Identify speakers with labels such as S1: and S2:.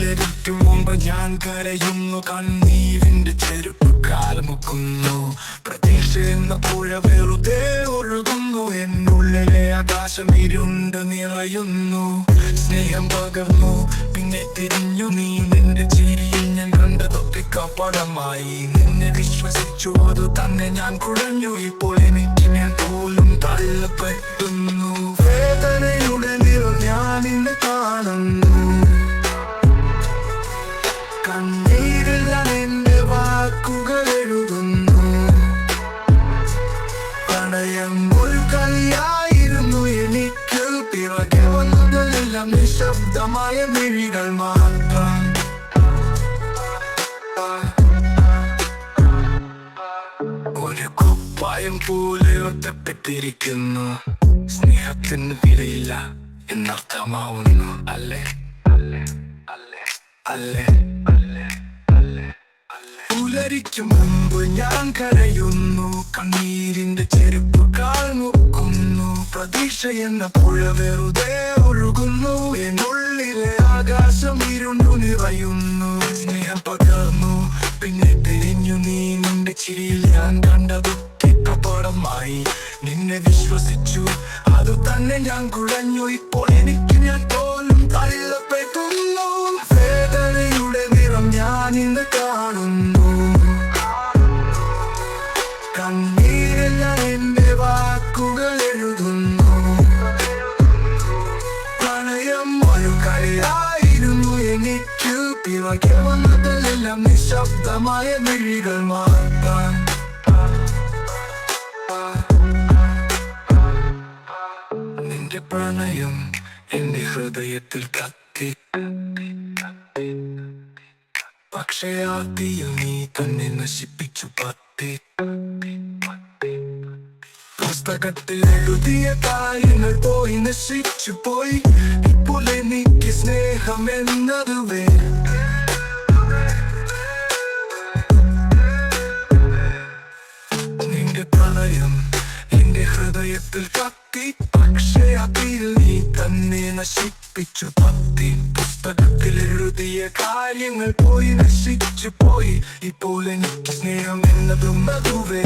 S1: പുലരിക്കും മുമ്പ് ഞാൻ കരയുന്നു, കണ്ണീരിന്റെ ചെരുപ്പ് കാൽമുക്കുന്നു. പ്രതീക്ഷ എന്ന പുഴ വെറുതെ ഒഴുകുന്നു, എന്നുള്ളിലെ ആകാശം ഇരുണ്ട് നിറയുന്നു. സ്നേഹം പകർന്നു പിന്നെ തിരിഞ്ഞു നീ, നിന്റെ ചിരിയിൽ ഞാൻ കണ്ടതൊക്കെ കപടമായി. നിന്നെ വിശ്വസിച്ചു അത് തന്നെ ഞാൻ കുഴഞ്ഞു, ഇപ്പോൾ എനിക്ക് ഞാൻ പോലും തള്ളപ്പെട്ടുന്നു. വേദനയുടെ നിറം ഞാൻ ഇന്ന് കാണുന്നു, കണ്ണീരിൽ ഞാൻ എന്റെ വാക്കുകൾ എഴുതുന്നു. പ്രണയം ഒരു കളിയായിരുന്നു എനിക്ക്, പിറകെ വന്നതെല്ലാം നിശബ്ദമായ മിഴികൾ മാത്രം. ഒരു കുപ്പായം പോലെ ഒറ്റപ്പെട്ടിരിക്കുന്നു, സ്നേഹത്തിന് വിലയില്ല എന്നർത്ഥമാവുന്നു. അല്ലേ അല്ലേ അല്ലേ അല്ലേ അല്ലേ അല്ലേ അല്ലേ. പുലരിക്കും മുമ്പ് ഞാൻ കരയുന്നു, കണ്ണീരിന്റെ ചെരുപ്പ് കാൽമുക്കുന്നു. പ്രതീക്ഷ എന്ന പുഴ വെറുതെ ഒഴുകുന്നു, എന്നുള്ളിലെ ആകാശം ഇരുണ്ടു നിറയുന്നു. സ്നേഹം പകർന്നു പിന്നെ തിരിഞ്ഞു നീ, നിന്റെ ചിരിയിൽ ഞാൻ കണ്ടതൊക്കെ കപടമായി. നിന്നെ വിശ്വസിച്ചു അത് തന്നെ ഞാൻ കുഴഞ്ഞു, ഇപ്പോൾ എനിക്ക് ഞാൻ പോലും തള്ളപ്പെട്ടുന്നു. വേദനയുടെ നിറം ഞാൻ ഇന്ന് കാണുന്നു, കണ്ണീരിൽ ഞാൻ എന്റെ വാക്കുകൾ എഴുതുന്നു. പ്രണയം ഒരു കളിയായിരുന്നു എനിക്ക്, പിറകെ വന്നതെല്ലാം നിശബ്ദമായ മിഴികൾ മാത്രം. നിന്റെ പ്രണയം എന്റെ ഹൃദയത്തിൽ കത്തി, പക്ഷേ ആ തീയിൽ നീ തന്നെ നശിപ്പിച്ചു പത്തി. പുസ്തകത്തിൽ എഴുതിയ കാര്യങ്ങൾ പോയി നശിച്ചു പോയി, ഇപ്പോൾ എനിക്ക് സ്നേഹം എന്നത് നിന്റെ പ്രണയം എന്റെ ഹൃദയത്തിൽ കത്തി, പക്ഷേ അതിൽ നീ തന്നെ നശിപ്പിച്ചു പത്തി. പുസ്തകത്തിൽ എഴുതിയ കാര്യങ്ങൾ പോയി നശിച്ചു പോയി, ഇപ്പോൾ എനിക്ക് സ്നേഹം എന്നതും അതുവേ.